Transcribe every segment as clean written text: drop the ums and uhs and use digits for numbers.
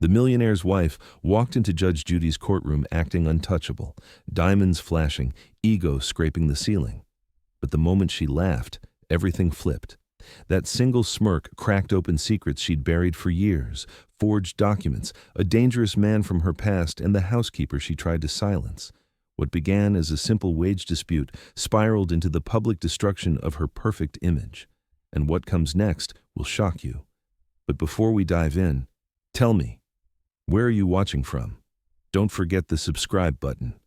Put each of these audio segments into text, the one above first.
The millionaire's wife walked into Judge Judy's courtroom acting untouchable, diamonds flashing, ego scraping the ceiling. But the moment she laughed, everything flipped. That single smirk cracked open secrets she'd buried for years, forged documents, a dangerous man from her past, and the housekeeper she tried to silence. What began as a simple wage dispute spiraled into the public destruction of her perfect image. And what comes next will shock you. But before we dive in, tell me, where are you watching from? Don't forget the subscribe button.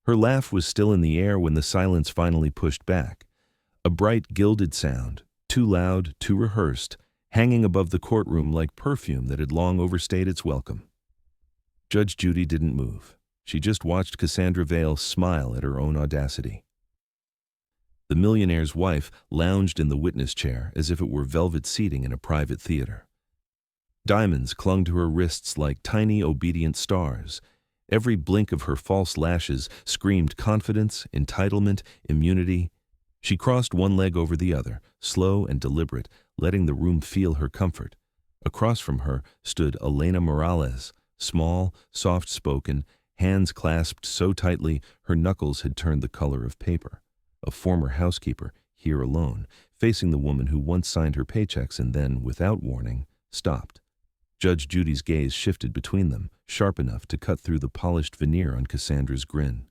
Her laugh was still in the air when the silence finally pushed back. A bright, gilded sound, too loud, too rehearsed, hanging above the courtroom like perfume that had long overstayed its welcome. Judge Judy didn't move. She just watched Cassandra Vale smile at her own audacity. The millionaire's wife lounged in the witness chair as if it were velvet seating in a private theater. Diamonds clung to her wrists like tiny, obedient stars. Every blink of her false lashes screamed confidence, entitlement, immunity. She crossed one leg over the other, slow and deliberate, letting the room feel her comfort. Across from her stood Elena Morales, small, soft-spoken, hands clasped so tightly her knuckles had turned the color of paper. A former housekeeper, here alone, facing the woman who once signed her paychecks and then, without warning, stopped. Judge Judy's gaze shifted between them, sharp enough to cut through the polished veneer on Cassandra's grin.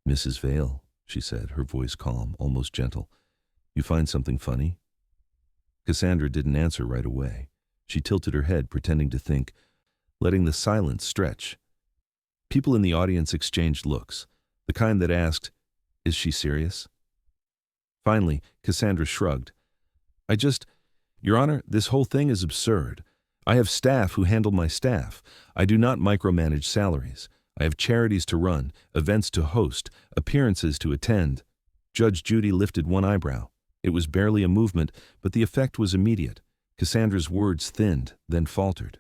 "Mrs. Vale," she said, her voice calm, almost gentle, "you find something funny?" Cassandra didn't answer right away. She tilted her head, pretending to think, letting the silence stretch. People in the audience exchanged looks, the kind that asked, "Is she serious?" Finally, Cassandra shrugged. Your Honor, this whole thing is absurd. I have staff who handle my staff. I do not micromanage salaries. I have charities to run, events to host, appearances to attend." Judge Judy lifted one eyebrow. It was barely a movement, but the effect was immediate. Cassandra's words thinned, then faltered.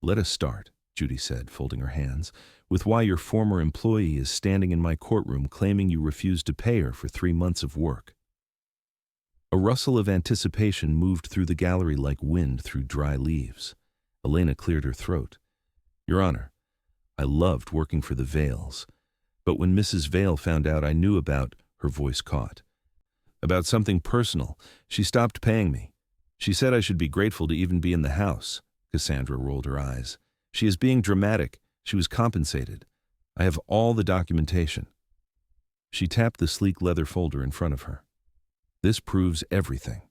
"Let us start," Judy said, folding her hands, "with why your former employee is standing in my courtroom claiming you refused to pay her for 3 months of work." A rustle of anticipation moved through the gallery like wind through dry leaves. Elena cleared her throat. "Your Honor, I loved working for the Vales, but when Mrs. Vale found out I knew about," her voice caught, "about something personal, she stopped paying me. She said I should be grateful to even be in the house." Cassandra rolled her eyes. "She is being dramatic. She was compensated. I have all the documentation." She tapped the sleek leather folder in front of her. "This proves everything."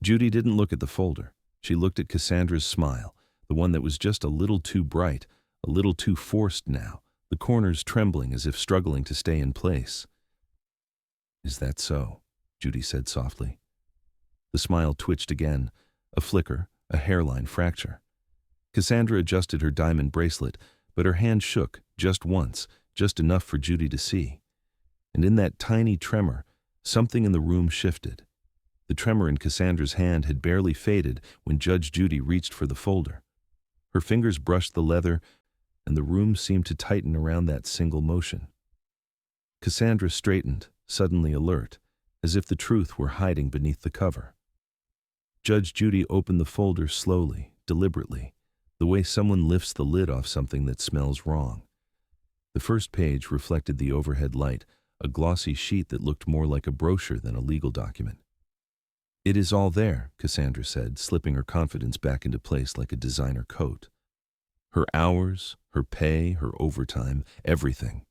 Judy didn't look at the folder. She looked at Cassandra's smile, the one that was just a little too bright, a little too forced now, the corners trembling as if struggling to stay in place. "Is that so?" Judy said softly. The smile twitched again, a flicker, a hairline fracture. Cassandra adjusted her diamond bracelet, but her hand shook, just once, just enough for Judy to see. And in that tiny tremor, something in the room shifted. The tremor in Cassandra's hand had barely faded when Judge Judy reached for the folder. Her fingers brushed the leather, and the room seemed to tighten around that single motion. Cassandra straightened, suddenly alert, as if the truth were hiding beneath the cover. Judge Judy opened the folder slowly, deliberately, the way someone lifts the lid off something that smells wrong. The first page reflected the overhead light, a glossy sheet that looked more like a brochure than a legal document. "It is all there," Cassandra said, slipping her confidence back into place like a designer coat. Her hours, her pay, her overtime, everything.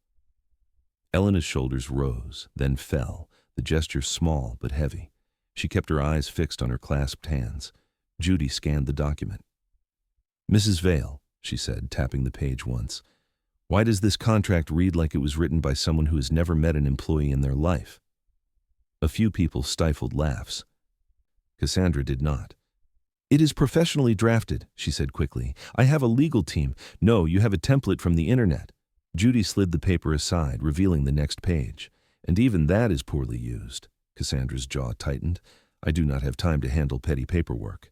Elena's shoulders rose, then fell, the gesture small but heavy. She kept her eyes fixed on her clasped hands. Judy scanned the document. "Mrs. Vale," she said, tapping the page once, "why does this contract read like it was written by someone who has never met an employee in their life?" A few people stifled laughs. Cassandra did not. "It is professionally drafted," she said quickly. "I have a legal team." "No, you have a template from the internet." Judy slid the paper aside, revealing the next page. "And even that is poorly used." Cassandra's jaw tightened. "I do not have time to handle petty paperwork."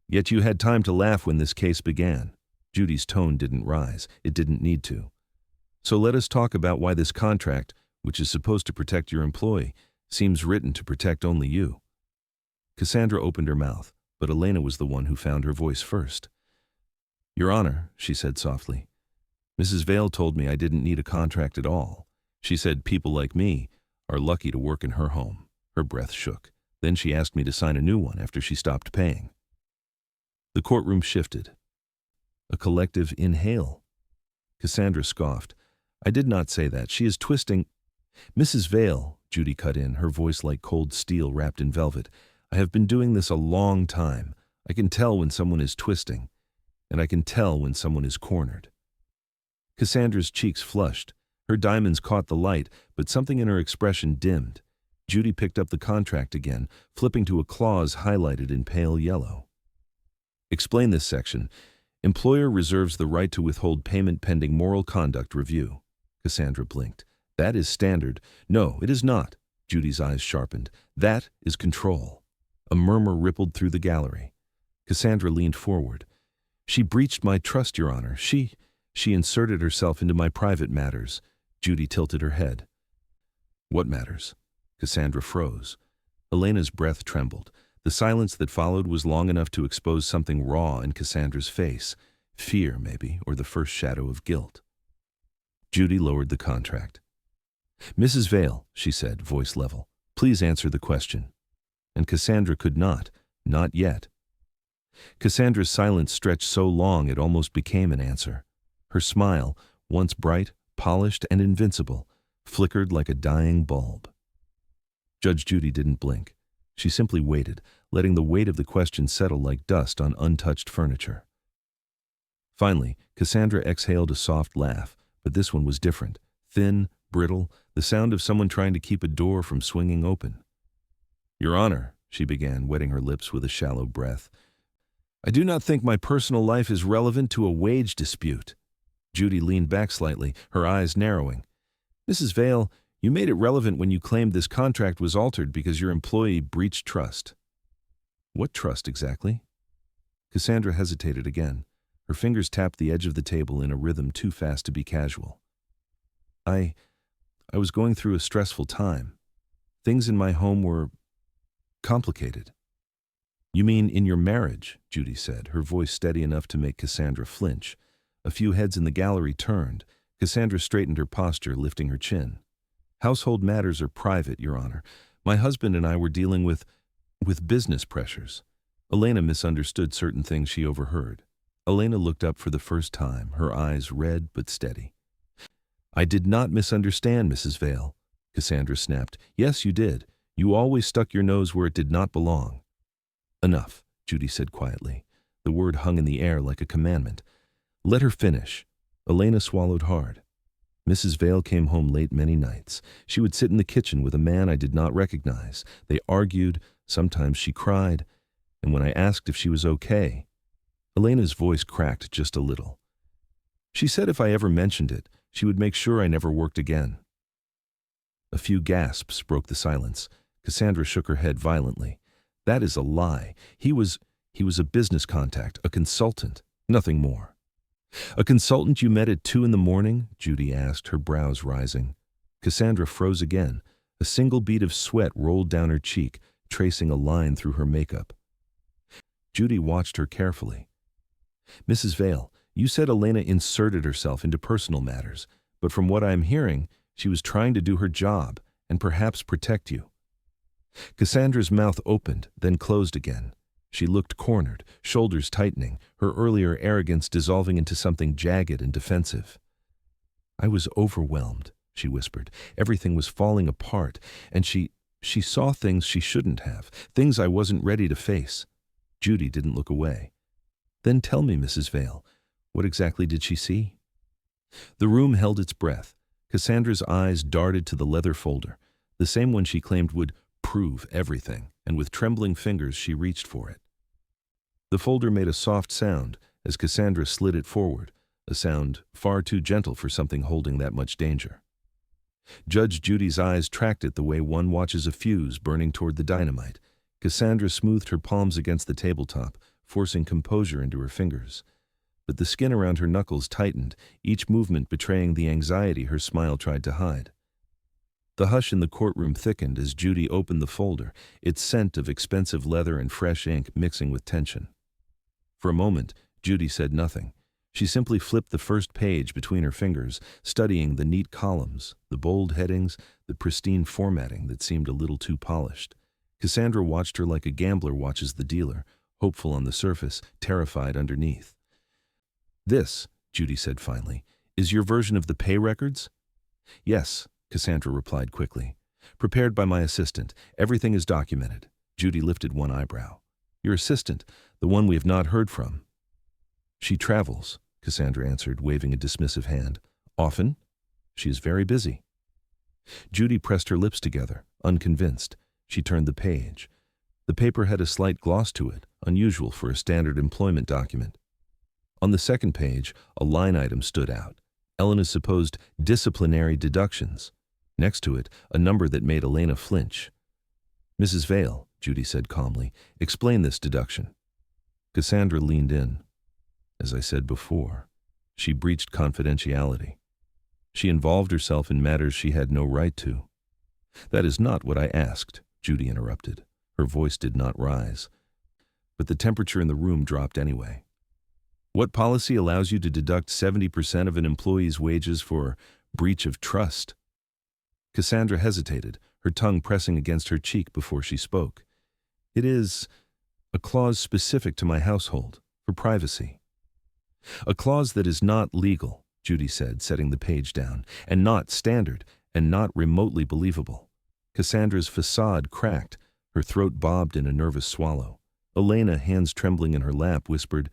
"Yet you had time to laugh when this case began." Judy's tone didn't rise. It didn't need to. "So let us talk about why this contract, which is supposed to protect your employee, seems written to protect only you." Cassandra opened her mouth, but Elena was the one who found her voice first. Your Honor, she said softly, Mrs. Vale told me I didn't need a contract at all. She said people like me are lucky to work in her home. Her breath shook. Then she asked me to sign a new one after she stopped paying. The courtroom shifted. A collective inhale. Cassandra scoffed. I did not say that. She is twisting. Mrs. Vale, Judy cut in, her voice like cold steel wrapped in velvet. I have been doing this a long time. I can tell when someone is twisting, and I can tell when someone is cornered. Cassandra's cheeks flushed. Her diamonds caught the light, but something in her expression dimmed. Judy picked up the contract again, flipping to a clause highlighted in pale yellow. Explain this section. Employer reserves the right to withhold payment pending moral conduct review. Cassandra blinked. That is standard. No, it is not. Judy's eyes sharpened. That is control. A murmur rippled through the gallery. Cassandra leaned forward. She breached my trust, Your Honor. She inserted herself into my private matters. Judy tilted her head. What matters? Cassandra froze. Elena's breath trembled. The silence that followed was long enough to expose something raw in Cassandra's face. Fear, maybe, or the first shadow of guilt. Judy lowered the contract. Mrs. Vale, she said, voice level, please answer the question. And Cassandra could not yet. Cassandra's silence stretched so long it almost became an answer. Her smile, once bright, polished, and invincible, flickered like a dying bulb. Judge Judy didn't blink. She simply waited, letting the weight of the question settle like dust on untouched furniture. Finally, Cassandra exhaled a soft laugh, but this one was different. Thin, brittle, the sound of someone trying to keep a door from swinging open. Your Honor, she began, wetting her lips with a shallow breath, I do not think my personal life is relevant to a wage dispute. Judy leaned back slightly, her eyes narrowing. Mrs. Vale, you made it relevant when you claimed this contract was altered because your employee breached trust. What trust exactly? Cassandra hesitated again. Her fingers tapped the edge of the table in a rhythm too fast to be casual. I was going through a stressful time. Things in my home were complicated. You mean in your marriage, Judy said, her voice steady enough to make Cassandra flinch. A few heads in the gallery turned. Cassandra straightened her posture, lifting her chin. Household matters are private, Your Honor. My husband and I were dealing with business pressures. Elena misunderstood certain things she overheard. Elena looked up for the first time, her eyes red but steady. I did not misunderstand, Mrs. Vale, Cassandra snapped. Yes, you did. You always stuck your nose where it did not belong. Enough, Judy said quietly. The word hung in the air like a commandment. Let her finish. Elena swallowed hard. Mrs. Vale came home late many nights. She would sit in the kitchen with a man I did not recognize. They argued, sometimes she cried, and when I asked if she was okay, Elena's voice cracked just a little. She said if I ever mentioned it, she would make sure I never worked again. A few gasps broke the silence. Cassandra shook her head violently. That is a lie. He was a business contact, a consultant, nothing more. A consultant you met at 2 a.m, Judy asked, her brows rising. Cassandra froze again. A single bead of sweat rolled down her cheek, tracing a line through her makeup. Judy watched her carefully. Mrs. Vale, you said Elena inserted herself into personal matters, but from what I am hearing, she was trying to do her job and perhaps protect you. Cassandra's mouth opened, then closed again. She looked cornered, shoulders tightening, her earlier arrogance dissolving into something jagged and defensive. I was overwhelmed, she whispered. Everything was falling apart, and she saw things she shouldn't have, things I wasn't ready to face. Judy didn't look away. Then tell me, Mrs. Vale, what exactly did she see? The room held its breath. Cassandra's eyes darted to the leather folder, the same one she claimed would prove everything, and with trembling fingers she reached for it. The folder made a soft sound as Cassandra slid it forward, a sound far too gentle for something holding that much danger. Judge Judy's eyes tracked it the way one watches a fuse burning toward the dynamite. Cassandra smoothed her palms against the tabletop, forcing composure into her fingers. But the skin around her knuckles tightened, each movement betraying the anxiety her smile tried to hide. The hush in the courtroom thickened as Judy opened the folder, its scent of expensive leather and fresh ink mixing with tension. For a moment, Judy said nothing. She simply flipped the first page between her fingers, studying the neat columns, the bold headings, the pristine formatting that seemed a little too polished. Cassandra watched her like a gambler watches the dealer, hopeful on the surface, terrified underneath. "This," Judy said finally, "is your version of the pay records?" "Yes," Cassandra replied quickly. "Prepared by my assistant. Everything is documented." Judy lifted one eyebrow. "Your assistant, the one we have not heard from?" "She travels," Cassandra answered, waving a dismissive hand. "Often? She is very busy." Judy pressed her lips together, unconvinced. She turned the page. The paper had a slight gloss to it, unusual for a standard employment document. On the second page, a line item stood out: Elena's supposed disciplinary deductions. Next to it, a number that made Elena flinch. "Mrs. Vale," Judy said calmly, "explain this deduction." Cassandra leaned in. "As I said before, she breached confidentiality. She involved herself in matters she had no right to." "That is not what I asked," Judy interrupted. Her voice did not rise. But the temperature in the room dropped anyway. "What policy allows you to deduct 70% of an employee's wages for breach of trust?" Cassandra hesitated, her tongue pressing against her cheek before she spoke. "It is a clause specific to my household, for privacy." "A clause that is not legal," Judy said, setting the page down, "and not standard, and not remotely believable." Cassandra's facade cracked, her throat bobbed in a nervous swallow. Elena, hands trembling in her lap, whispered,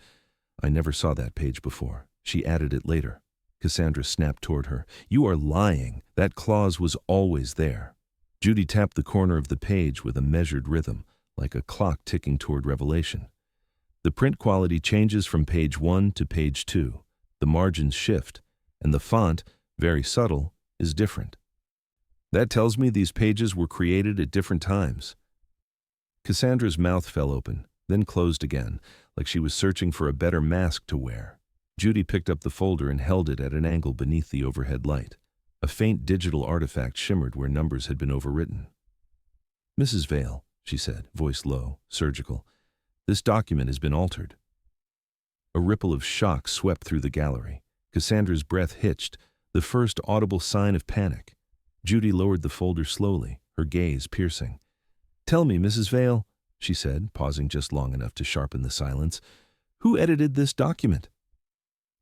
"I never saw that page before." She added it later. Cassandra snapped toward her. "You are lying. That clause was always there." Judy tapped the corner of the page with a measured rhythm, like a clock ticking toward revelation. "The print quality changes from page 1 to page 2. The margins shift, and the font, very subtle, is different. That tells me these pages were created at different times." Cassandra's mouth fell open, then closed again, like she was searching for a better mask to wear. Judy picked up the folder and held it at an angle beneath the overhead light. A faint digital artifact shimmered where numbers had been overwritten. "Mrs. Vale," she said, voice low, surgical, "this document has been altered." A ripple of shock swept through the gallery. Cassandra's breath hitched, the first audible sign of panic. Judy lowered the folder slowly, her gaze piercing. "Tell me, Mrs. Vale," she said, pausing just long enough to sharpen the silence, "who edited this document?"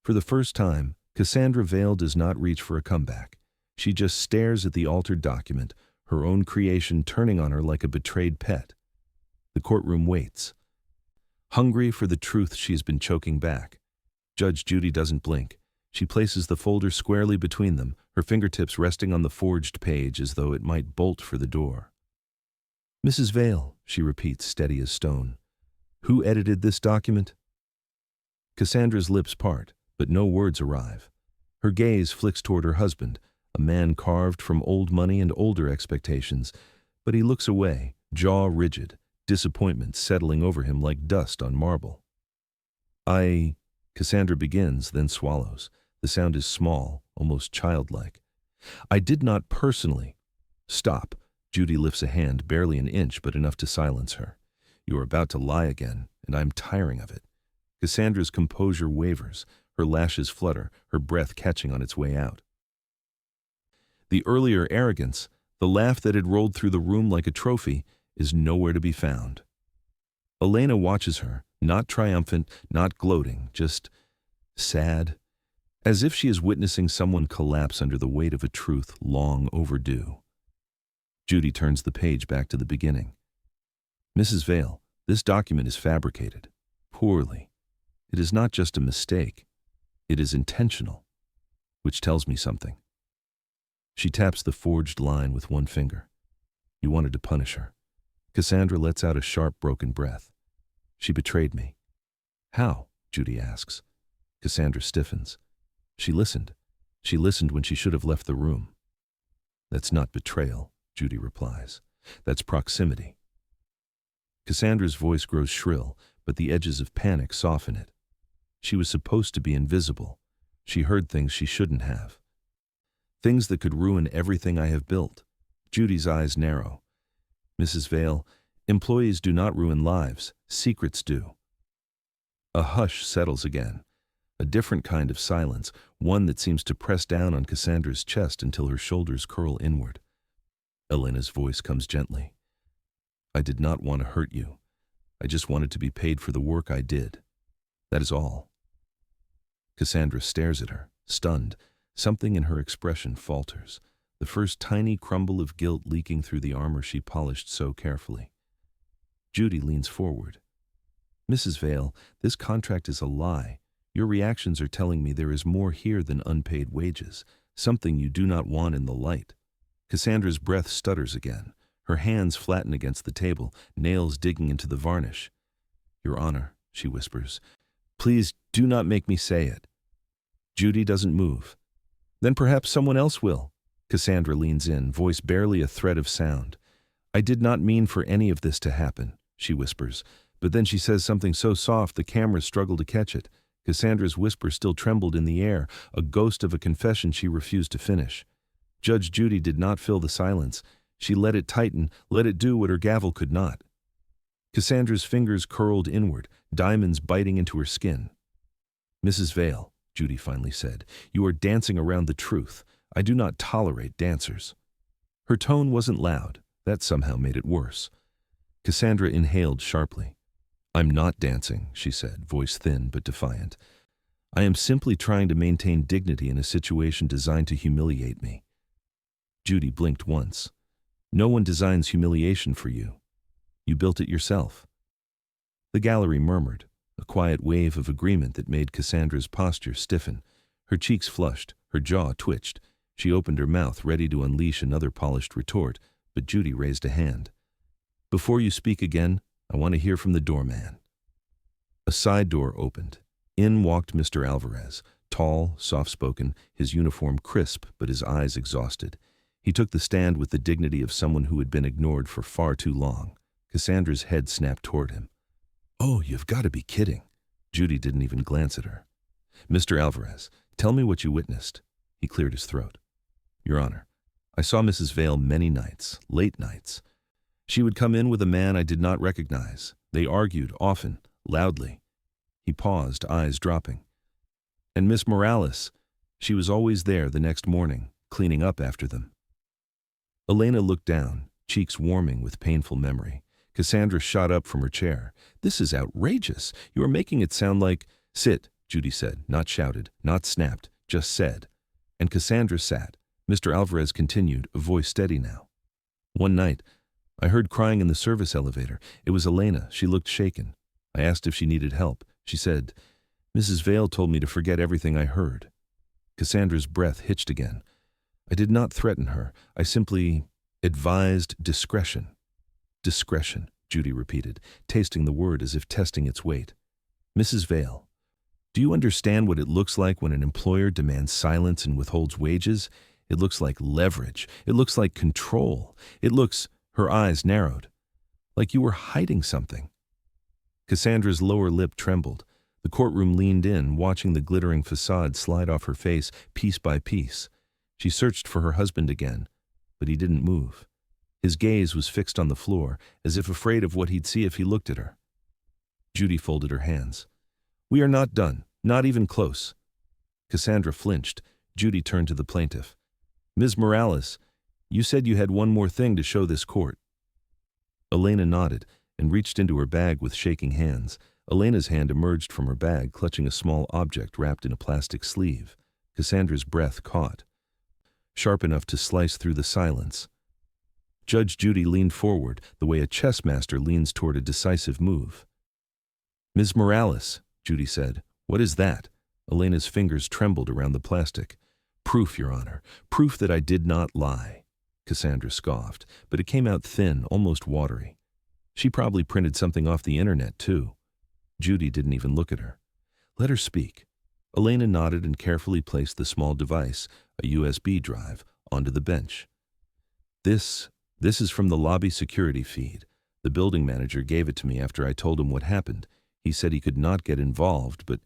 For the first time, Cassandra Vale does not reach for a comeback. She just stares at the altered document, her own creation turning on her like a betrayed pet. The courtroom waits, hungry for the truth she has been choking back. Judge Judy doesn't blink. She places the folder squarely between them, her fingertips resting on the forged page as though it might bolt for the door. "Mrs. Vale," she repeats, steady as stone, "who edited this document?" Cassandra's lips part, but no words arrive. Her gaze flicks toward her husband, a man carved from old money and older expectations, but he looks away, jaw rigid, disappointment settling over him like dust on marble. Cassandra begins, then swallows. The sound is small, almost childlike. "I did not personally." "Stop." Judy lifts a hand, barely an inch, but enough to silence her. "You are about to lie again, and I am tiring of it." Cassandra's composure wavers, her lashes flutter, her breath catching on its way out. The earlier arrogance, the laugh that had rolled through the room like a trophy, is nowhere to be found. Elena watches her, not triumphant, not gloating, just sad, as if she is witnessing someone collapse under the weight of a truth long overdue. Judy turns the page back to the beginning. "Mrs. Vale, this document is fabricated. Poorly. It is not just a mistake. It is intentional, which tells me something." She taps the forged line with one finger. "You wanted to punish her." Cassandra lets out a sharp, broken breath. "She betrayed me." "How?" Judy asks. Cassandra stiffens. She listened. She listened when she should have left the room." "That's not betrayal," Judy replies. "That's proximity." Cassandra's voice grows shrill, but the edges of panic soften it. She was supposed to be invisible. She heard things she shouldn't have. Things that could ruin everything I have built. Judy's eyes narrow. "Mrs. Vale, employees do not ruin lives. Secrets do." A hush settles again. A different kind of silence, one that seems to press down on Cassandra's chest until her shoulders curl inward. Elena's voice comes gently. I did not want to hurt you. I just wanted to be paid for the work I did. That is all. Cassandra stares at her, stunned. Something in her expression falters, the first tiny crumble of guilt leaking through the armor she polished so carefully. Judy leans forward. Mrs. Vale, this contract is a lie. Your reactions are telling me there is more here than unpaid wages, something you do not want in the light. Cassandra's breath stutters again. Her hands flatten against the table, nails digging into the varnish. Your Honor, she whispers, please do not make me say it. Judy doesn't move. Then perhaps someone else will. Cassandra leans in, voice barely a thread of sound. I did not mean for any of this to happen, she whispers, but then she says something so soft the cameras struggle to catch it. Cassandra's whisper still trembled in the air, a ghost of a confession she refused to finish. Judge Judy did not fill the silence. She let it tighten, let it do what her gavel could not. Cassandra's fingers curled inward, diamonds biting into her skin. Mrs. Vale, Judy finally said, you are dancing around the truth. I do not tolerate dancers. Her tone wasn't loud. That somehow made it worse. Cassandra inhaled sharply. I'm not dancing, she said, voice thin but defiant. I am simply trying to maintain dignity in a situation designed to humiliate me. Judy blinked once. No one designs humiliation for you. You built it yourself. The gallery murmured, a quiet wave of agreement that made Cassandra's posture stiffen. Her cheeks flushed, her jaw twitched. She opened her mouth, ready to unleash another polished retort, but Judy raised a hand. Before you speak again, I want to hear from the doorman. A side door opened. In walked Mr. Alvarez, tall, soft-spoken, his uniform crisp but his eyes exhausted. He took the stand with the dignity of someone who had been ignored for far too long. Cassandra's head snapped toward him. Oh, you've got to be kidding. Judy didn't even glance at her. Mr. Alvarez, tell me what you witnessed. He cleared his throat. Your Honor, I saw Mrs. Vale many nights, late nights. She would come in with a man I did not recognize. They argued, often, loudly. He paused, eyes dropping. And Miss Morales, she was always there the next morning, cleaning up after them. Elena looked down, cheeks warming with painful memory. Cassandra shot up from her chair. This is outrageous. You are making it sound like... Sit, Judy said, not shouted, not snapped, just said. And Cassandra sat. Mr. Alvarez continued, a voice steady now. One night, I heard crying in the service elevator. It was Elena. She looked shaken. I asked if she needed help. She said, Mrs. Vale told me to forget everything I heard. Cassandra's breath hitched again. I did not threaten her. I simply advised discretion. Discretion, Judy repeated, tasting the word as if testing its weight. Mrs. Vale, do you understand what it looks like when an employer demands silence and withholds wages? It looks like leverage. It looks like control. It looks... Her eyes narrowed, like you were hiding something. Cassandra's lower lip trembled. The courtroom leaned in, watching the glittering facade slide off her face piece by piece. She searched for her husband again, but he didn't move. His gaze was fixed on the floor, as if afraid of what he'd see if he looked at her. Judy folded her hands. We are not done, not even close. Cassandra flinched. Judy turned to the plaintiff. Ms. Morales, you said you had one more thing to show this court. Elena nodded and reached into her bag with shaking hands. Elena's hand emerged from her bag, clutching a small object wrapped in a plastic sleeve. Cassandra's breath caught, sharp enough to slice through the silence. Judge Judy leaned forward, the way a chess master leans toward a decisive move. Ms. Morales, Judy said, what is that? Elena's fingers trembled around the plastic. Proof, Your Honor. Proof that I did not lie. Cassandra scoffed, but it came out thin, almost watery. She probably printed something off the internet, too. Judy didn't even look at her. Let her speak. Elena nodded and carefully placed the small device, a USB drive, onto the bench. This is from the lobby security feed. The building manager gave it to me after I told him what happened. He said he could not get involved, but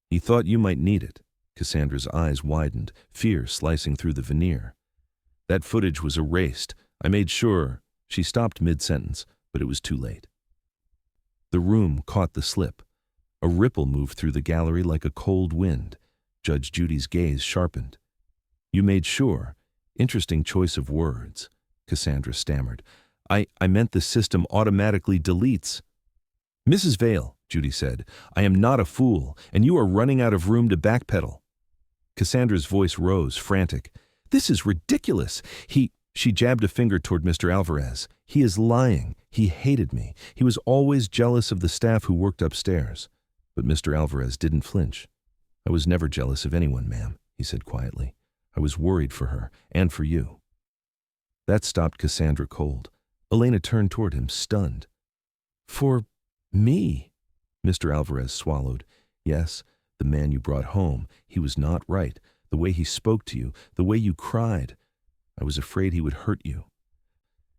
he thought you might need it. Cassandra's eyes widened, fear slicing through the veneer. That footage was erased. I made sure. She stopped mid-sentence, but it was too late. The room caught the slip. A ripple moved through the gallery like a cold wind. Judge Judy's gaze sharpened. You made sure. Interesting choice of words, Cassandra stammered. I meant the system automatically deletes. Mrs. Vale, Judy said, I am not a fool, and you are running out of room to backpedal. Cassandra's voice rose, frantic. This is ridiculous. She jabbed a finger toward Mr. Alvarez. He is lying. He hated me. He was always jealous of the staff who worked upstairs. But Mr. Alvarez didn't flinch. I was never jealous of anyone, ma'am, he said quietly. I was worried for her, and for you. That stopped Cassandra cold. Elena turned toward him, stunned. For me? Mr. Alvarez swallowed. Yes, the man you brought home. He was not right. The way he spoke to you, the way you cried. I was afraid he would hurt you.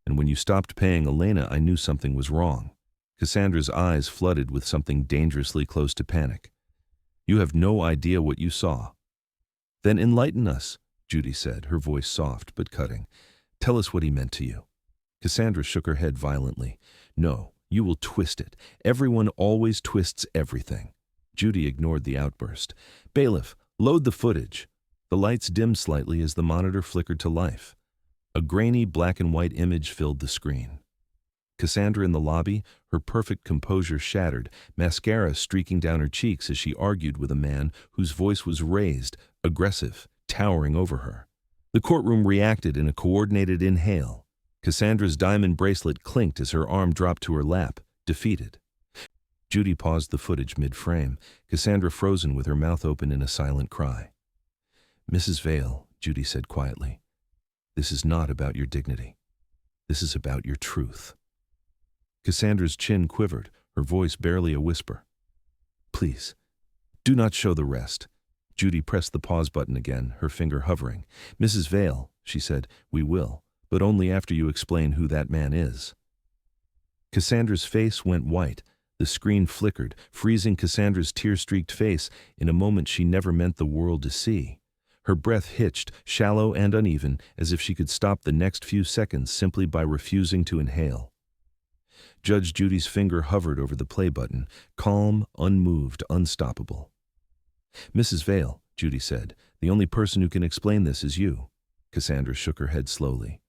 And when you stopped paying Elena, I knew something was wrong. Cassandra's eyes flooded with something dangerously close to panic. You have no idea what you saw. Then enlighten us, Judy said, her voice soft but cutting. Tell us what he meant to you. Cassandra shook her head violently. No, you will twist it. Everyone always twists everything. Judy ignored the outburst. Bailiff, load the footage. The lights dimmed slightly as the monitor flickered to life. A grainy black and white image filled the screen. Cassandra in the lobby, her perfect composure shattered, mascara streaking down her cheeks as she argued with a man whose voice was raised, aggressive, towering over her. The courtroom reacted in a coordinated inhale. Cassandra's diamond bracelet clinked as her arm dropped to her lap, defeated. Judy paused the footage mid-frame, Cassandra frozen with her mouth open in a silent cry. Mrs. Vale, Judy said quietly, this is not about your dignity. This is about your truth. Cassandra's chin quivered, her voice barely a whisper. Please, do not show the rest. Judy pressed the pause button again, her finger hovering. Mrs. Vale, she said, we will, but only after you explain who that man is. Cassandra's face went white. The screen flickered, freezing Cassandra's tear-streaked face in a moment she never meant the world to see. Her breath hitched, shallow and uneven, as if she could stop the next few seconds simply by refusing to inhale. Judge Judy's finger hovered over the play button, calm, unmoved, unstoppable. Mrs. Vale, Judy said, the only person who can explain this is you. Cassandra shook her head slowly.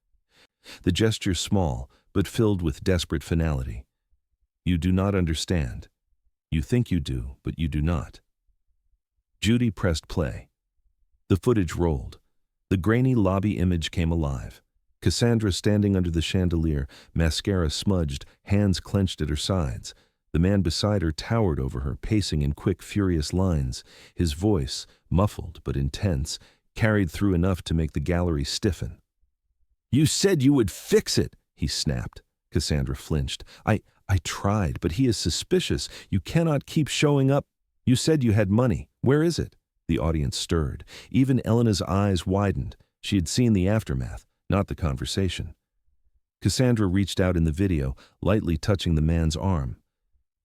The gesture small, but filled with desperate finality. You do not understand. You think you do, but you do not. Judy pressed play. The footage rolled. The grainy lobby image came alive. Cassandra standing under the chandelier, mascara smudged, hands clenched at her sides. The man beside her towered over her, pacing in quick, furious lines. His voice, muffled but intense, carried through enough to make the gallery stiffen. You said you would fix it, he snapped. Cassandra flinched. I tried, but he is suspicious. You cannot keep showing up. You said you had money. Where is it? The audience stirred. Even Elena's eyes widened. She had seen the aftermath, not the conversation. Cassandra reached out in the video, lightly touching the man's arm.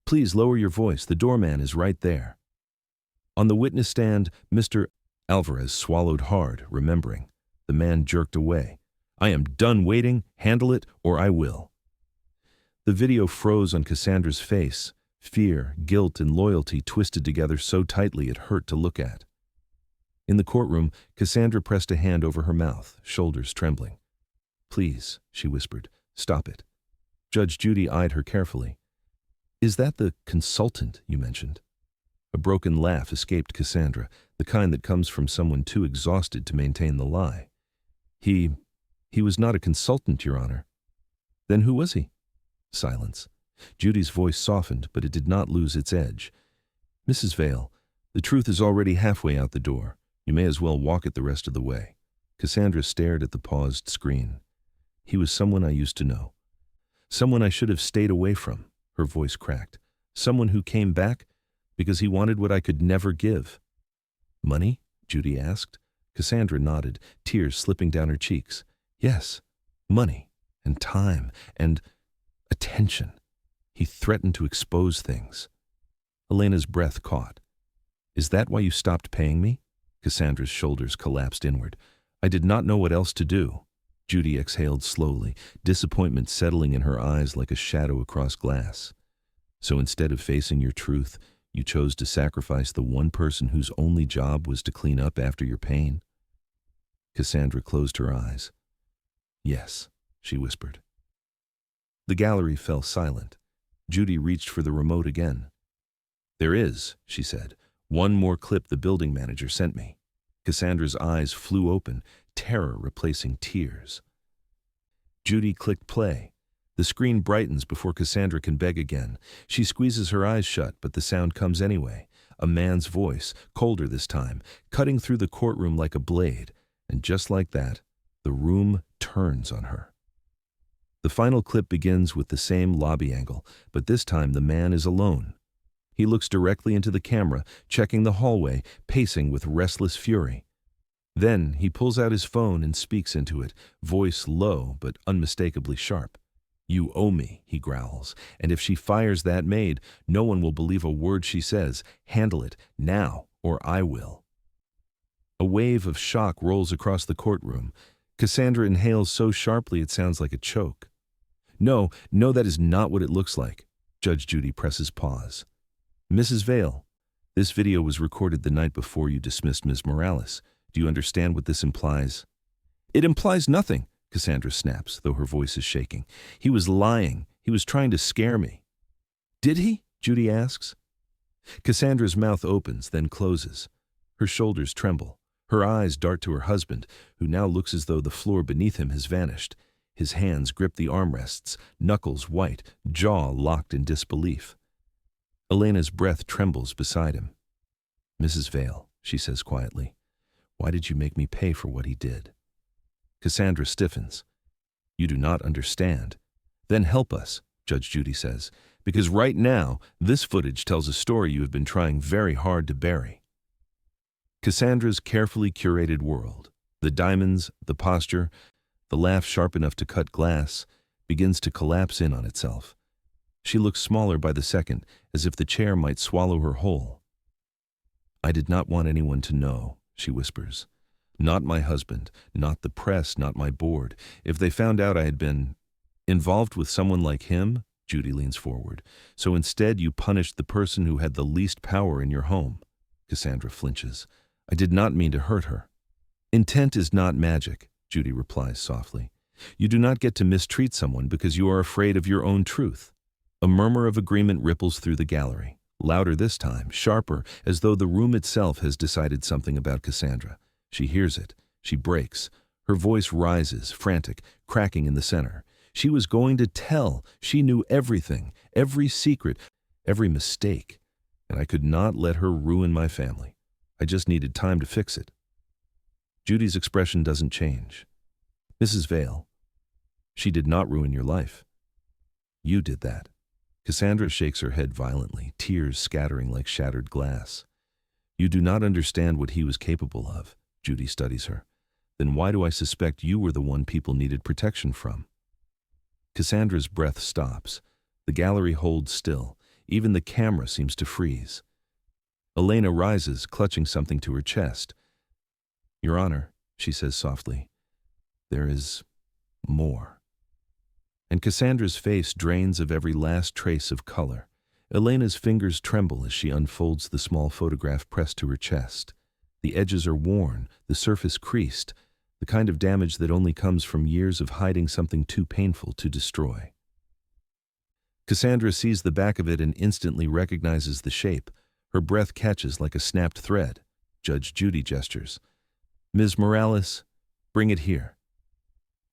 Please lower your voice. The doorman is right there. On the witness stand, Mr. Alvarez swallowed hard, remembering. The man jerked away. I am done waiting. Handle it, or I will. The video froze on Cassandra's face. Fear, guilt, and loyalty twisted together so tightly it hurt to look at. In the courtroom, Cassandra pressed a hand over her mouth, shoulders trembling. Please, she whispered, stop it. Judge Judy eyed her carefully. Is that the consultant you mentioned? A broken laugh escaped Cassandra, the kind that comes from someone too exhausted to maintain the lie. He was not a consultant, Your Honor. Then who was he? Silence. Judy's voice softened, but it did not lose its edge. Mrs. Vale, the truth is already halfway out the door. You may as well walk it the rest of the way. Cassandra stared at the paused screen. He was someone I used to know. Someone I should have stayed away from. Her voice cracked. Someone who came back because he wanted what I could never give. Money? Judy asked. Cassandra nodded, tears slipping down her cheeks. Yes, money, and time, and attention. He threatened to expose things. Elena's breath caught. Is that why you stopped paying me? Cassandra's shoulders collapsed inward. I did not know what else to do. Judy exhaled slowly, disappointment settling in her eyes like a shadow across glass. So instead of facing your truth, You chose to sacrifice the one person whose only job was to clean up after your pain. Cassandra closed her eyes. Yes, she whispered. The gallery fell silent. Judy reached for the remote again. There is, she said, one more clip the building manager sent me. Cassandra's eyes flew open, terror replacing tears. Judy clicked play. The screen brightens before Cassandra can beg again. She squeezes her eyes shut, but the sound comes anyway. A man's voice, colder this time, cutting through the courtroom like a blade. And just like that, the room turns on her. The final clip begins with the same lobby angle, but this time the man is alone. He looks directly into the camera, checking the hallway, pacing with restless fury. Then he pulls out his phone and speaks into it, voice low but unmistakably sharp. You owe me, he growls, and if she fires that maid, no one will believe a word she says. Handle it, now, or I will. A wave of shock rolls across the courtroom. Cassandra inhales so sharply it sounds like a choke. No, that is not what it looks like. Judge Judy presses pause. Mrs. Vale, this video was recorded the night before you dismissed Ms. Morales. Do you understand what this implies? It implies nothing, Cassandra snaps, though her voice is shaking. He was lying. He was trying to scare me. Did he? Judy asks. Cassandra's mouth opens, then closes. Her shoulders tremble. Her eyes dart to her husband, who now looks as though the floor beneath him has vanished. His hands grip the armrests, knuckles white, jaw locked in disbelief. Elena's breath trembles beside him. Mrs. Vale, she says quietly, why did you make me pay for what he did? Cassandra stiffens. You do not understand. Then help us, Judge Judy says, because right now, this footage tells a story you have been trying very hard to bury. Cassandra's carefully curated world, the diamonds, the posture, the laugh sharp enough to cut glass, begins to collapse in on itself. She looks smaller by the second, as if the chair might swallow her whole. I did not want anyone to know, she whispers. Not my husband, not the press, not my board. If they found out I had been involved with someone like him, Judy leans forward. So instead you punished the person who had the least power in your home. Cassandra flinches. I did not mean to hurt her. Intent is not magic, Judy replies softly. You do not get to mistreat someone because you are afraid of your own truth. A murmur of agreement ripples through the gallery, louder this time, sharper, as though the room itself has decided something about Cassandra. She hears it. She breaks. Her voice rises, frantic, cracking in the center. She was going to tell. She knew everything, every secret, every mistake. And I could not let her ruin my family. I just needed time to fix it. Judy's expression doesn't change. Mrs. Vale, she did not ruin your life. You did that. Cassandra shakes her head violently, tears scattering like shattered glass. You do not understand what he was capable of. Judy studies her. Then why do I suspect you were the one people needed protection from? Cassandra's breath stops. The gallery holds still. Even the camera seems to freeze. Elena rises, clutching something to her chest. Your Honor, she says softly, there is more. And Cassandra's face drains of every last trace of color. Elena's fingers tremble as she unfolds the small photograph pressed to her chest. The edges are worn, the surface creased, the kind of damage that only comes from years of hiding something too painful to destroy. Cassandra sees the back of it and instantly recognizes the shape. Her breath catches like a snapped thread. Judge Judy gestures. Ms. Morales, bring it here.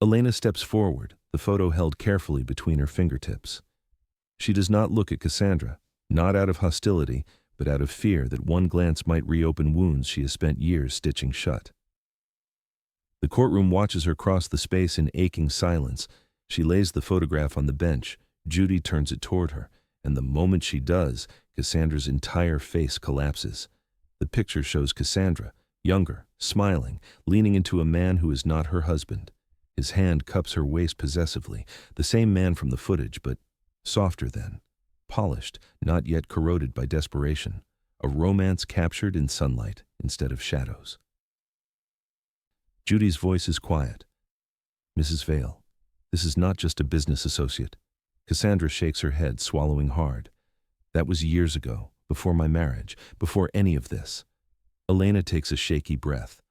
Elena steps forward, the photo held carefully between her fingertips. She does not look at Cassandra, not out of hostility, but out of fear that one glance might reopen wounds she has spent years stitching shut. The courtroom watches her cross the space in aching silence. She lays the photograph on the bench. Judy turns it toward her, and the moment she does, Cassandra's entire face collapses. The picture shows Cassandra, younger, smiling, leaning into a man who is not her husband. His hand cups her waist possessively, the same man from the footage, but softer then, polished, not yet corroded by desperation, a romance captured in sunlight instead of shadows. Judy's voice is quiet. Mrs. Vale, this is not just a business associate. Cassandra shakes her head, swallowing hard. That was years ago, before my marriage, before any of this. Elena takes a shaky breath.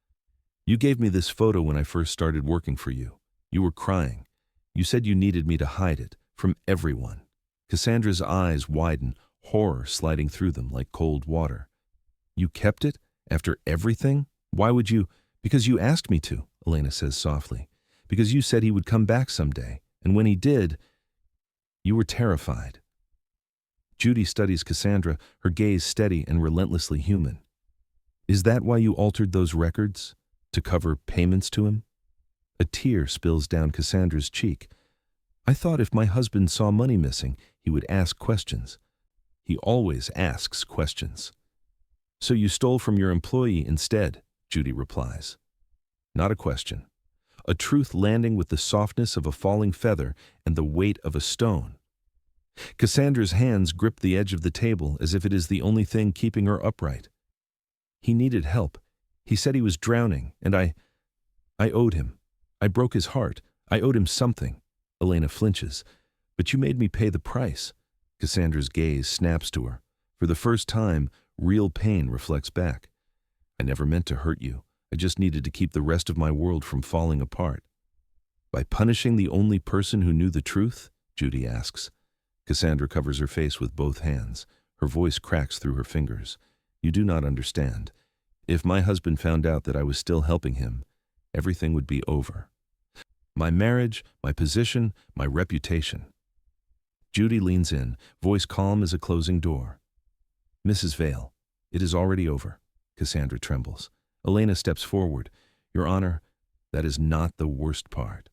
You gave me this photo when I first started working for you. You were crying. You said you needed me to hide it from everyone. Cassandra's eyes widen, horror sliding through them like cold water. You kept it? After everything? Why would you? Because you asked me to, Elena says softly. Because you said he would come back someday, and when he did, you were terrified. Judy studies Cassandra, her gaze steady and relentlessly human. Is that why you altered those records? To cover payments to him? A tear spills down Cassandra's cheek. I thought if my husband saw money missing, he would ask questions. He always asks questions. So you stole from your employee instead, Judy replies. Not a question. A truth landing with the softness of a falling feather and the weight of a stone. Cassandra's hands grip the edge of the table as if it is the only thing keeping her upright. He needed help. He said he was drowning, and I owed him. I broke his heart. I owed him something. Elena flinches. But you made me pay the price. Cassandra's gaze snaps to her. For the first time, real pain reflects back. I never meant to hurt you. I just needed to keep the rest of my world from falling apart. By punishing the only person who knew the truth? Judy asks. Cassandra covers her face with both hands. Her voice cracks through her fingers. You do not understand. If my husband found out that I was still helping him, everything would be over. My marriage, my position, my reputation. Judy leans in, voice calm as a closing door. Mrs. Vale, it is already over. Cassandra trembles. Elena steps forward. Your Honor, that is not the worst part.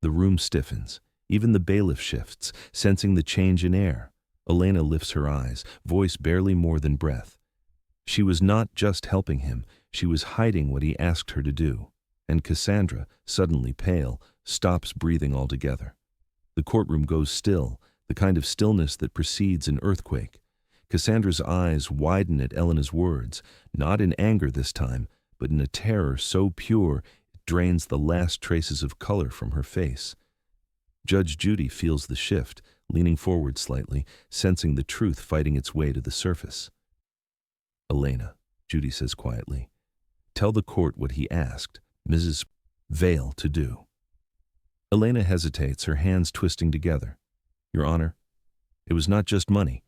The room stiffens. Even the bailiff shifts, sensing the change in air. Elena lifts her eyes, voice barely more than breath. She was not just helping him, she was hiding what he asked her to do. And Cassandra, suddenly pale, stops breathing altogether. The courtroom goes still, the kind of stillness that precedes an earthquake. Cassandra's eyes widen at Elena's words, not in anger this time, but in a terror so pure it drains the last traces of color from her face. Judge Judy feels the shift, leaning forward slightly, sensing the truth fighting its way to the surface. Elena, Judy says quietly, tell the court what he asked Mrs. Vale to do. Elena hesitates, her hands twisting together. Your Honor, it was not just money.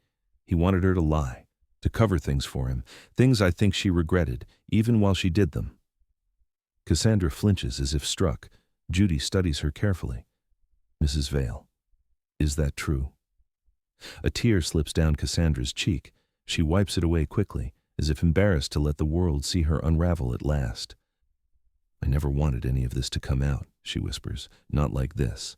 He wanted her to lie, to cover things for him, things I think she regretted, even while she did them. Cassandra flinches as if struck. Judy studies her carefully. Mrs. Vale, is that true? A tear slips down Cassandra's cheek. She wipes it away quickly, as if embarrassed to let the world see her unravel at last. I never wanted any of this to come out, she whispers, not like this.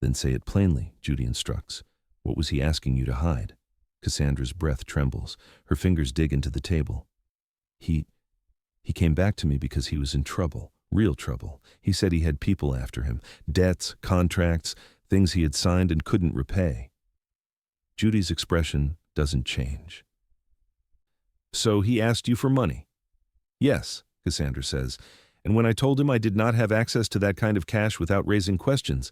Then say it plainly, Judy instructs. What was he asking you to hide? Cassandra's breath trembles. Her fingers dig into the table. He came back to me because he was in trouble, real trouble. He said he had people after him, debts, contracts, things he had signed and couldn't repay. Judy's expression doesn't change. So he asked you for money? Yes, Cassandra says, and when I told him I did not have access to that kind of cash without raising questions,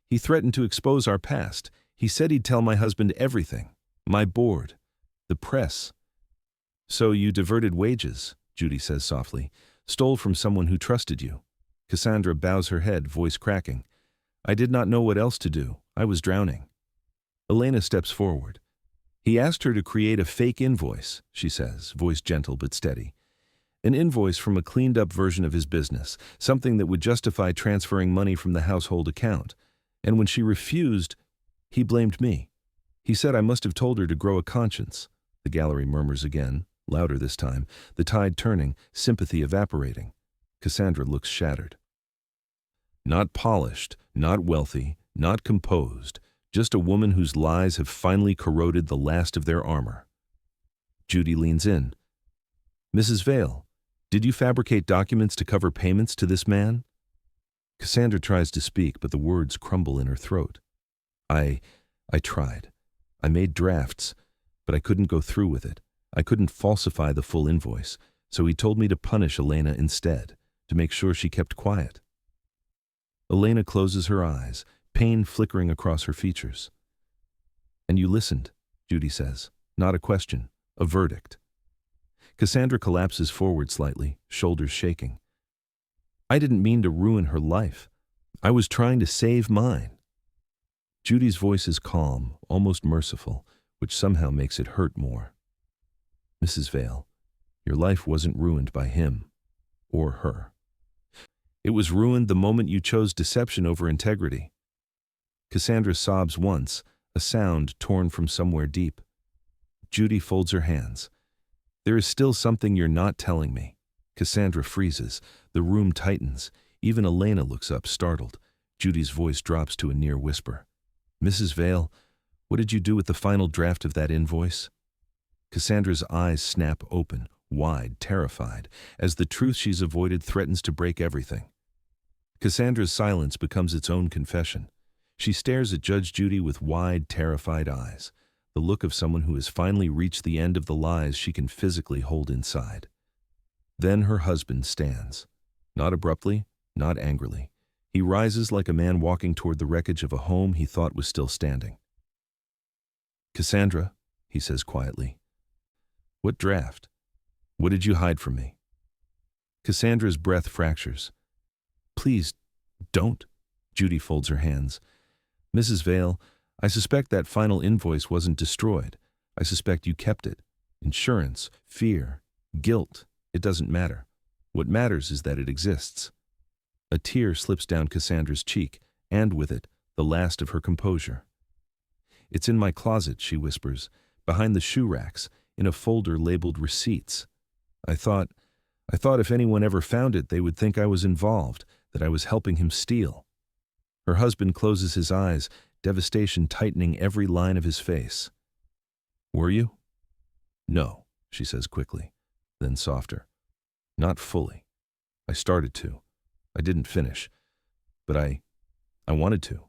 he threatened to expose our past. He said he'd tell my husband everything. My board, the press. So you diverted wages, Judy says softly, stole from someone who trusted you. Cassandra bows her head, voice cracking. I did not know what else to do. I was drowning. Elena steps forward. He asked her to create a fake invoice, she says, voice gentle but steady. An invoice from a cleaned-up version of his business, something that would justify transferring money from the household account. And when she refused, he blamed me. He said I must have told her to grow a conscience. The gallery murmurs again, louder this time, the tide turning, sympathy evaporating. Cassandra looks shattered. Not polished, not wealthy, not composed, just a woman whose lies have finally corroded the last of their armor. Judy leans in. Mrs. Vale, did you fabricate documents to cover payments to this man? Cassandra tries to speak, but the words crumble in her throat. I tried. I made drafts, but I couldn't go through with it. I couldn't falsify the full invoice, so he told me to punish Elena instead, to make sure she kept quiet. Elena closes her eyes, pain flickering across her features. And you listened, Judy says. Not a question, A verdict. Cassandra collapses forward slightly, shoulders shaking. I didn't mean to ruin her life. I was trying to save mine. Judy's voice is calm, almost merciful, which somehow makes it hurt more. Mrs. Vale, your life wasn't ruined by him or her. It was ruined the moment you chose deception over integrity. Cassandra sobs once, a sound torn from somewhere deep. Judy folds her hands. There is still something you're not telling me. Cassandra freezes. The room tightens. Even Elena looks up, startled. Judy's voice drops to a near whisper. Mrs. Vale, what did you do with the final draft of that invoice? Cassandra's eyes snap open, wide, terrified, as the truth she's avoided threatens to break everything. Cassandra's silence becomes its own confession. She stares at Judge Judy with wide, terrified eyes, the look of someone who has finally reached the end of the lies she can physically hold inside. Then her husband stands. Not abruptly, not angrily. He rises like a man walking toward the wreckage of a home he thought was still standing. Cassandra, he says quietly, what draft? What did you hide from me? Cassandra's breath fractures. Please, don't. Judy folds her hands. Mrs. Vale, I suspect that final invoice wasn't destroyed. I suspect you kept it. Insurance, fear, guilt, it doesn't matter. What matters is that it exists. A tear slips down Cassandra's cheek, and with it, the last of her composure. It's in my closet, she whispers, behind the shoe racks, in a folder labeled receipts. I thought if anyone ever found it, they would think I was involved, that I was helping him steal. Her husband closes his eyes, devastation tightening every line of his face. Were you? No, she says quickly, then softer. Not fully. I started to. I didn't finish. But I wanted to,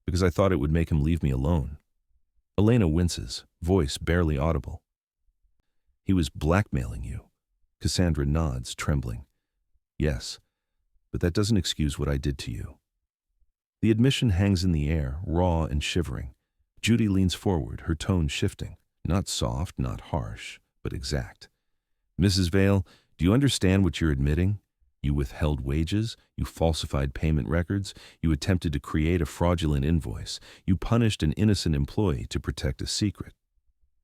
because I thought it would make him leave me alone. Elena winces, voice barely audible. He was blackmailing you. Cassandra nods, trembling. Yes, but that doesn't excuse what I did to you. The admission hangs in the air, raw and shivering. Judy leans forward, her tone shifting. Not soft, not harsh, but exact. Mrs. Vale, do you understand what you're admitting? You withheld wages, you falsified payment records, you attempted to create a fraudulent invoice, you punished an innocent employee to protect a secret.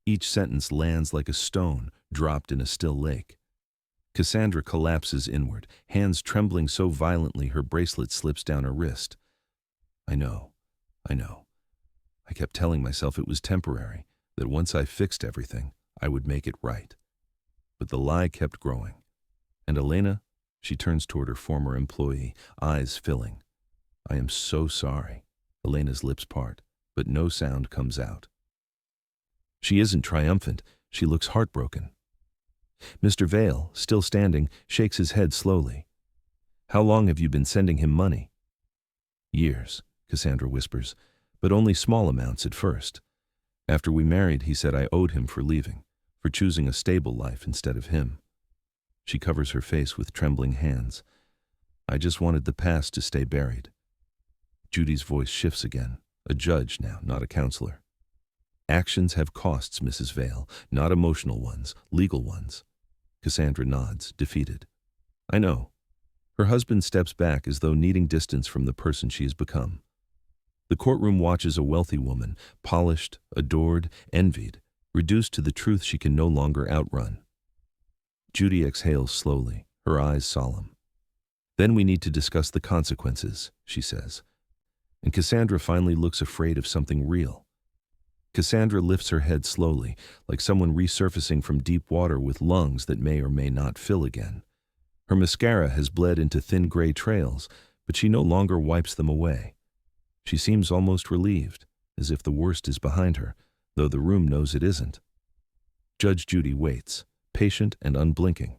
Each sentence lands like a stone dropped in a still lake. Cassandra collapses inward, hands trembling so violently her bracelet slips down her wrist. I know. I kept telling myself it was temporary, that once I fixed everything, I would make it right. But the lie kept growing. And Elena, she turns toward her former employee, eyes filling. I am so sorry. Elena's lips part, but no sound comes out. She isn't triumphant. She looks heartbroken. Mr. Vale, still standing, shakes his head slowly. How long have you been sending him money? Years, Cassandra whispers, but only small amounts at first. After we married, he said I owed him for leaving, for choosing a stable life instead of him. She covers her face with trembling hands. I just wanted the past to stay buried. Judy's voice shifts again, a judge now, not a counselor. Actions have costs, Mrs. Vale, not emotional ones, legal ones. Cassandra nods, defeated. I know. Her husband steps back as though needing distance from the person she has become. The courtroom watches a wealthy woman, polished, adored, envied, reduced to the truth she can no longer outrun. Judy exhales slowly, her eyes solemn. Then we need to discuss the consequences, she says. And Cassandra finally looks afraid of something real. Cassandra lifts her head slowly, like someone resurfacing from deep water with lungs that may or may not fill again. Her mascara has bled into thin gray trails, but she no longer wipes them away. She seems almost relieved, as if the worst is behind her, though the room knows it isn't. Judge Judy waits, patient and unblinking.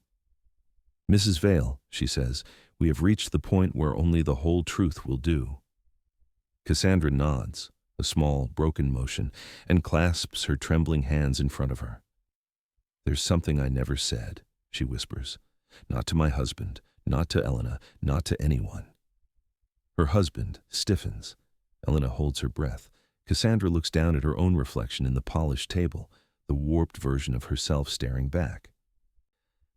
Mrs. Vale, she says, we have reached the point where only the whole truth will do. Cassandra nods, a small, broken motion, and clasps her trembling hands in front of her. There's something I never said, she whispers. Not to my husband, not to Elena, not to anyone. Her husband stiffens. Elena holds her breath. Cassandra looks down at her own reflection in the polished table, the warped version of herself staring back.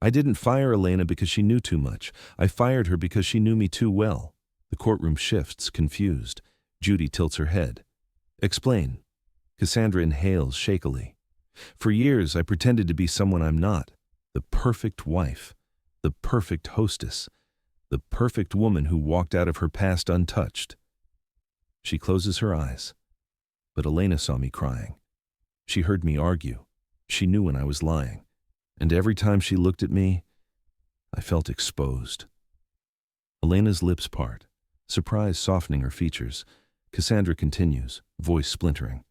I didn't fire Elena because she knew too much. I fired her because she knew me too well. The courtroom shifts, confused. Judy tilts her head. Explain. Cassandra inhales shakily. For years, I pretended to be someone I'm not. The perfect wife. The perfect hostess. The perfect woman who walked out of her past untouched. She closes her eyes. But Elena saw me crying. She heard me argue. She knew when I was lying. And every time she looked at me, I felt exposed. Elena's lips part, surprise softening her features. Cassandra continues, voice splintering.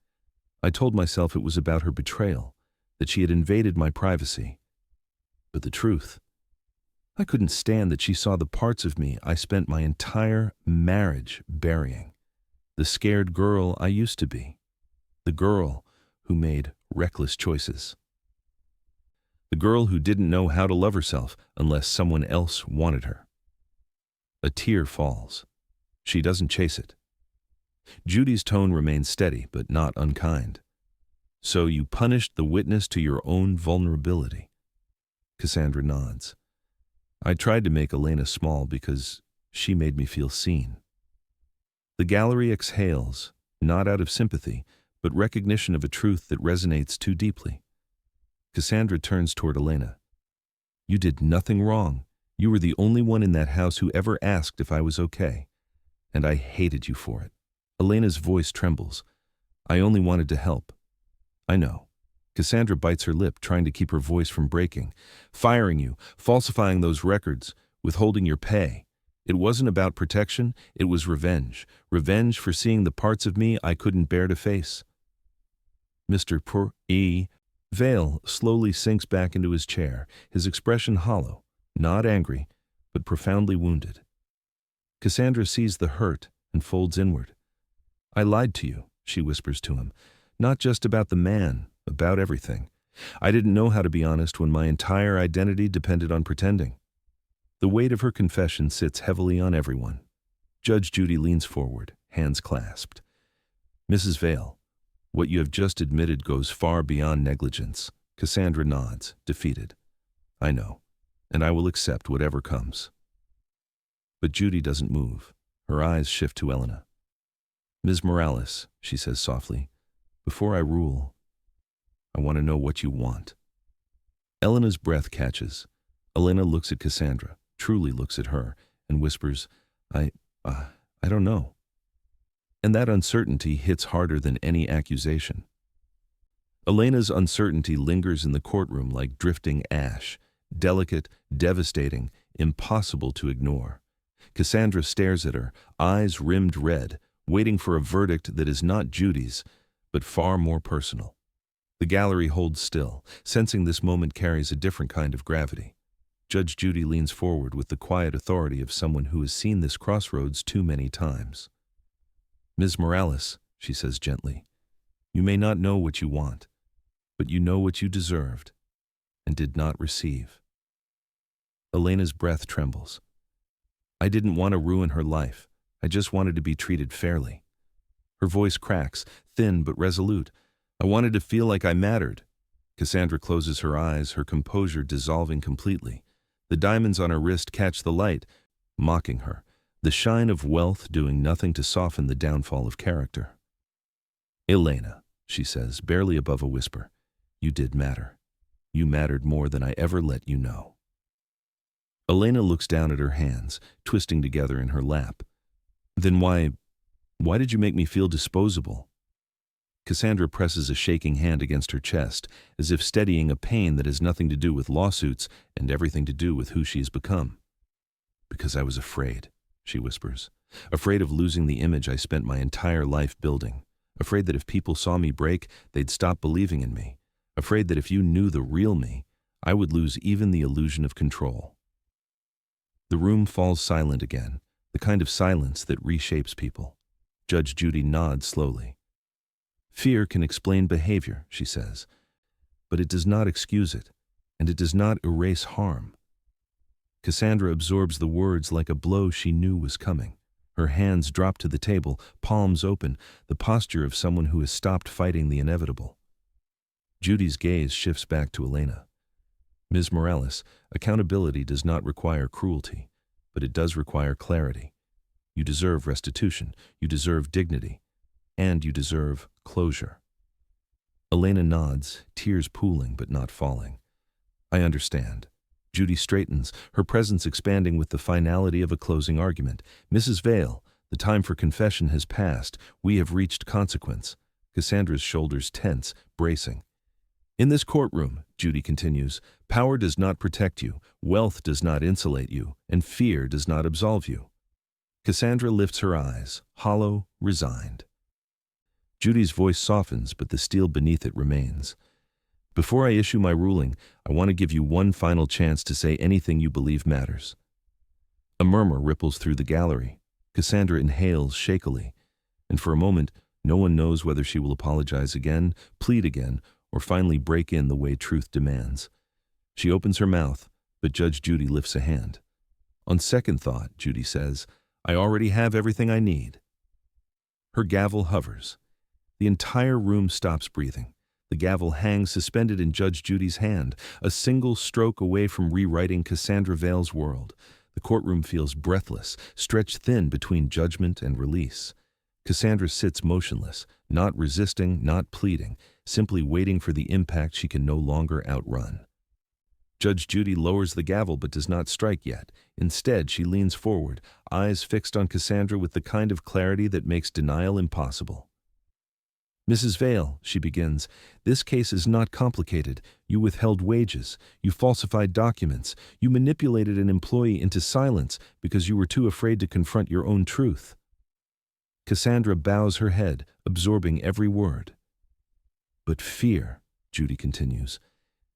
I told myself it was about her betrayal, that she had invaded my privacy. But the truth, I couldn't stand that she saw the parts of me I spent my entire marriage burying. The scared girl I used to be. The girl who made reckless choices. The girl who didn't know how to love herself unless someone else wanted her. A tear falls. She doesn't chase it. Judy's tone remains steady, but not unkind. So you punished the witness to your own vulnerability. Cassandra nods. I tried to make Elena small because she made me feel seen. The gallery exhales, not out of sympathy, but recognition of a truth that resonates too deeply. Cassandra turns toward Elena. You did nothing wrong. You were the only one in that house who ever asked if I was okay. And I hated you for it. Elena's voice trembles. I only wanted to help. I know. Cassandra bites her lip, trying to keep her voice from breaking. Firing you, falsifying those records, withholding your pay. It wasn't about protection, it was revenge. Revenge for seeing the parts of me I couldn't bear to face. Mr. Vale slowly sinks back into his chair, his expression hollow, not angry, but profoundly wounded. Cassandra sees the hurt and folds inward. I lied to you, she whispers to him, not just about the man, about everything. I didn't know how to be honest when my entire identity depended on pretending. The weight of her confession sits heavily on everyone. Judge Judy leans forward, hands clasped. Mrs. Vale, what you have just admitted goes far beyond negligence. Cassandra nods, defeated. I know, and I will accept whatever comes. But Judy doesn't move. Her eyes shift to Elena. Ms. Morales, she says softly, before I rule, I want to know what you want. Elena's breath catches. Elena looks at Cassandra, truly looks at her, and whispers, I don't know. And that uncertainty hits harder than any accusation. Elena's uncertainty lingers in the courtroom like drifting ash, delicate, devastating, impossible to ignore. Cassandra stares at her, eyes rimmed red, waiting for a verdict that is not Judy's, but far more personal. The gallery holds still, sensing this moment carries a different kind of gravity. Judge Judy leans forward with the quiet authority of someone who has seen this crossroads too many times. Ms. Morales, she says gently, you may not know what you want, but you know what you deserved and did not receive. Elena's breath trembles. I didn't want to ruin her life. I just wanted to be treated fairly. Her voice cracks, thin but resolute. I wanted to feel like I mattered. Cassandra closes her eyes, her composure dissolving completely. The diamonds on her wrist catch the light, mocking her, the shine of wealth doing nothing to soften the downfall of character. Elena, she says, barely above a whisper, you did matter. You mattered more than I ever let you know. Elena looks down at her hands, twisting together in her lap. Then why did you make me feel disposable? Cassandra presses a shaking hand against her chest, as if steadying a pain that has nothing to do with lawsuits and everything to do with who she has become. Because I was afraid, she whispers. Afraid of losing the image I spent my entire life building. Afraid that if people saw me break, they'd stop believing in me. Afraid that if you knew the real me, I would lose even the illusion of control. The room falls silent again, the kind of silence that reshapes people. Judge Judy nods slowly. Fear can explain behavior, she says, but it does not excuse it, and it does not erase harm. Cassandra absorbs the words like a blow she knew was coming. Her hands drop to the table, palms open, the posture of someone who has stopped fighting the inevitable. Judy's gaze shifts back to Elena. Ms. Morales, accountability does not require cruelty, but it does require clarity. You deserve restitution, you deserve dignity, and you deserve closure. Elena nods, tears pooling but not falling. I understand. Judy straightens, her presence expanding with the finality of a closing argument. Mrs. Vale, the time for confession has passed. We have reached consequence. Cassandra's shoulders tense, bracing. In this courtroom, Judy continues, power does not protect you, wealth does not insulate you, and fear does not absolve you. Cassandra lifts her eyes, hollow, resigned. Judy's voice softens, but the steel beneath it remains. Before I issue my ruling, I want to give you one final chance to say anything you believe matters. A murmur ripples through the gallery. Cassandra inhales shakily, and for a moment, no one knows whether she will apologize again, plead again, or finally break in the way truth demands. She opens her mouth, but Judge Judy lifts a hand. On second thought, Judy says, I already have everything I need. Her gavel hovers. The entire room stops breathing. The gavel hangs suspended in Judge Judy's hand, a single stroke away from rewriting Cassandra Vale's world. The courtroom feels breathless, stretched thin between judgment and release. Cassandra sits motionless, not resisting, not pleading, simply waiting for the impact she can no longer outrun. Judge Judy lowers the gavel but does not strike yet. Instead, she leans forward, eyes fixed on Cassandra with the kind of clarity that makes denial impossible. Mrs. Vale, she begins, this case is not complicated. You withheld wages. You falsified documents. You manipulated an employee into silence because you were too afraid to confront your own truth. Cassandra bows her head, absorbing every word. But fear, Judy continues,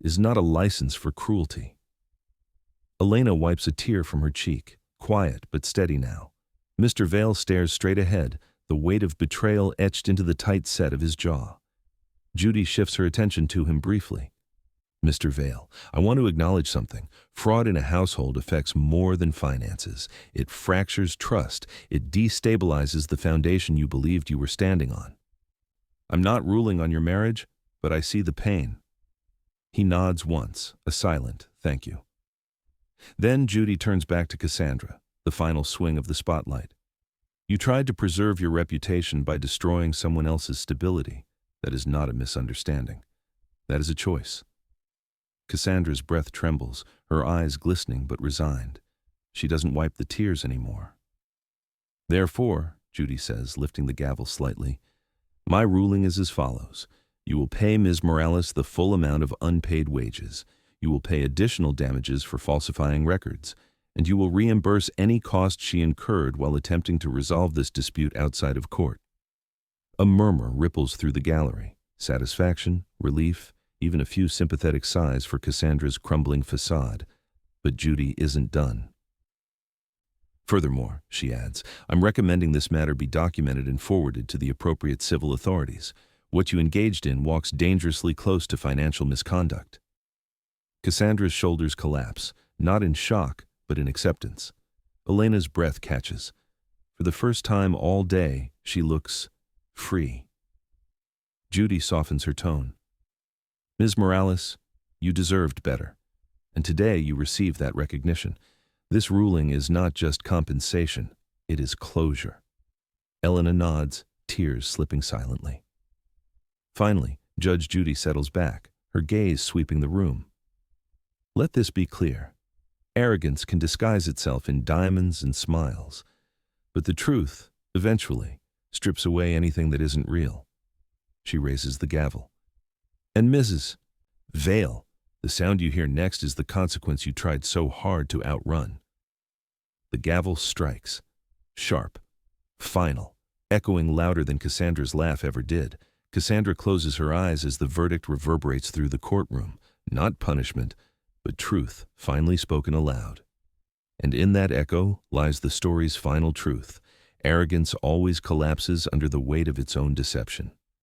is not a license for cruelty. Elena wipes a tear from her cheek, quiet but steady now. Mr. Vale stares straight ahead, the weight of betrayal etched into the tight set of his jaw. Judy shifts her attention to him briefly. Mr. Vale, I want to acknowledge something. Fraud in a household affects more than finances. It fractures trust. It destabilizes the foundation you believed you were standing on. I'm not ruling on your marriage, but I see the pain. He nods once, a silent thank you. Then Judy turns back to Cassandra, the final swing of the spotlight. You tried to preserve your reputation by destroying someone else's stability. That is not a misunderstanding. That is a choice. Cassandra's breath trembles, her eyes glistening but resigned. She doesn't wipe the tears anymore. Therefore, Judy says, lifting the gavel slightly, my ruling is as follows. You will pay Ms. Morales the full amount of unpaid wages. You will pay additional damages for falsifying records, and you will reimburse any cost she incurred while attempting to resolve this dispute outside of court. A murmur ripples through the gallery. Satisfaction, relief, even a few sympathetic sighs for Cassandra's crumbling facade. But Judy isn't done. Furthermore, she adds, I'm recommending this matter be documented and forwarded to the appropriate civil authorities. What you engaged in walks dangerously close to financial misconduct. Cassandra's shoulders collapse, not in shock, but in acceptance. Elena's breath catches. For the first time all day, she looks free. Judy softens her tone. Ms. Morales, you deserved better, and today you receive that recognition. This ruling is not just compensation, it is closure. Elena nods, tears slipping silently. Finally, Judge Judy settles back, her gaze sweeping the room. Let this be clear. Arrogance can disguise itself in diamonds and smiles, but the truth, eventually, strips away anything that isn't real. She raises the gavel. And Mrs. Vale, the sound you hear next is the consequence you tried so hard to outrun. The gavel strikes, sharp, final, echoing louder than Cassandra's laugh ever did. Cassandra closes her eyes as the verdict reverberates through the courtroom, not punishment, but truth finally spoken aloud. And in that echo lies the story's final truth. Arrogance always collapses under the weight of its own deception.